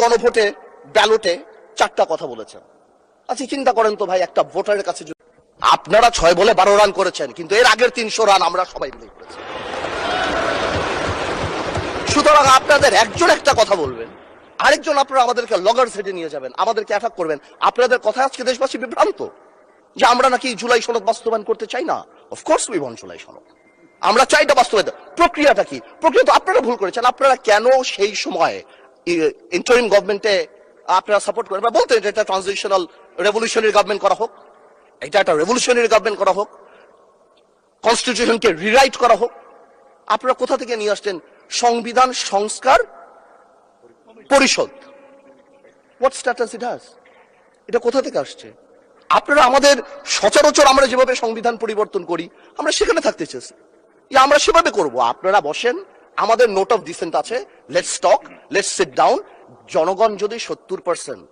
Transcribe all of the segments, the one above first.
গণভোটে ব্যালটে 4টা কথা বলেছেন। আচ্ছা চিন্তা করেন তো ভাই, একটা ভোটারের কাছে আপনারা 6 বলে 12 রান করেছেন, কিন্তু এর আগের 300 রান আমরা সবাই মিলে করেছি। সুতরাং আপনাদের একজন একটা কথা বলবেন, আরেকজন আপনারা আমাদেরকে লগর সেটে নিয়ে যাবেন, আমাদেরকে অ্যাটাক করবেন। আপনাদের কথা আজকে দেশবাসী বিভ্রান্ত যে আমরা নাকি জুলাই সনদ বাস্তবায়ন করতে চাই না। অফকোর্স উই ওয়ান্ট জুলাই সনদ, আমরা চাই এটা বাস্তবায়ন। প্রক্রিয়াটা কি? প্রক্রিয়া তো আপনারা ভুল করেছেন। আপনারা কেন সেই সময় ইন্টারিম গভর্নমেন্টে আপনারা সাপোর্ট করেন বা বলতেন যে এটা ট্রানজিশনাল রেভলিউশনারি গভর্নমেন্ট করা হোক, এটা একটা রেভলিউশনারি গভর্নমেন্ট করা হোক, কনস্টিটিউশনকে রিরাইট করা হোক। আপনারা কোথা থেকে নিয়ে আসছেন সংবিধান সংস্কার পরিষদ? What status it has? এটা কোথা থেকে আসছে? আপনারা আমাদের সচরাচর আমরা যেভাবে সংবিধান পরিবর্তন করি আমরা সেখানে থাকতে চেয়েছি, আমরা সেভাবে করব। আপনারা বসেন, আমাদের নোট অফ ডিসেন্ট আছে, let's talk, let's sit down. জনগণ যদি 70%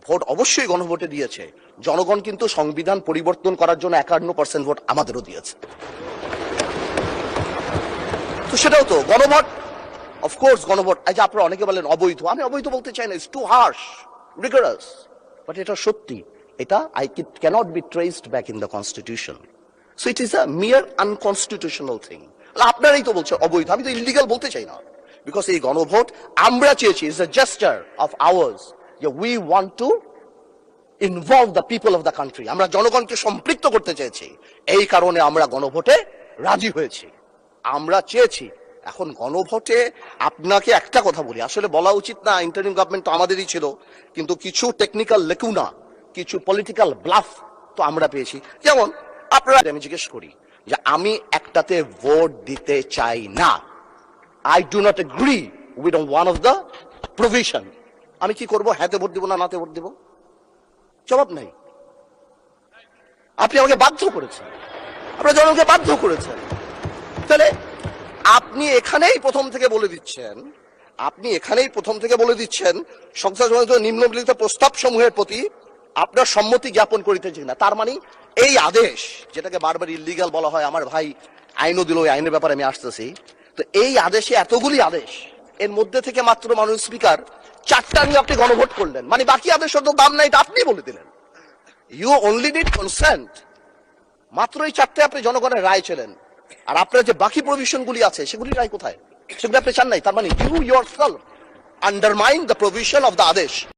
ভোট অবশ্যই গণভোটে দিয়েছে, জনগণ কিন্তু সংবিধান পরিবর্তন করার জন্য 51% ভোট আমাদেরও দিয়েছে। তো সেটাও তো গণভোট, অফকোর্স গণভোট। এই যে আপনারা অনেকে বলেন অবৈধ, আমি অবৈধ বলতে চাই না, ইটস টু হার্শ, রিগরাস, বাট এটা সত্যি। এটা it cannot be traced back in the constitution, so it is a mere unconstitutional thing. আপনারাই তো বলছেন অবৈধ, আমি তো ইলিগাল বলতে চাই না, বিকজ এই গণভোট আমরা চেয়েছি, is a gesture of ours, we want to involve the people of the country, আমরা জনগণকে সম্পৃক্ত করতে চেয়েছি, এই কারণে আমরা গণভোটে রাজি হয়েছি, আমরা চেয়েছি। এখন গণভোটে আপনাকে একটা কথা বলি, আসলে বলা উচিত না, ইন্টারিম গভর্নমেন্ট তো আমাদেরই ছিল, কিন্তু কিছু টেকনিক্যাল লেকুনা, কিছু পলিটিক্যাল ব্লাফ তো আমরা পেয়েছি। যেমন আপনারা, আমি জিজ্ঞেস করি যে আমি একটাতে ভোট দিতে চাই না, I do not agree with one of the provision, আমি কি করব? হ্যাঁতে ভোট দিব না নাতে ভোট দিব? জবাব নাই। আপনি আমাকে বাধ্য করেছেন, আপনারা জনগণকে বাধ্য করেছেন। তাহলে আপনি এখানেই প্রথম থেকে বলে দিচ্ছেন সংসদ নিম্নলিখিত প্রস্তাব সমূহের প্রতি আপনার সম্মতি জ্ঞাপন করিতেছি না। তার মানে এই আদেশ, যেটাকে বারবার ইলিগাল বলা হয়, আমার ভাই আইনও দিল, ওই আইনের ব্যাপারে আমি আসতেছি। তো এই আদেশে এতগুলি আদেশ, এর মধ্যে থেকে মাত্র মাননীয় স্পিকার 4টা নিয়ে আপনি গণভোট করলেন, মানে বাকি আদেশের তো দাম নাই, এটা আপনি বলে দিলেন। ইউ অনলি নিড কনসেন্ট, মাত্র এই 4টে আপনি জনগণের রায় ছিলেন। আর আপনার যে বাকি প্রভিশন গুলি আছে সেগুলি রায় কোথায়? সেগুলি আপনি চান নাই। তার মানে you yourself undermine the provision of the আদেশ।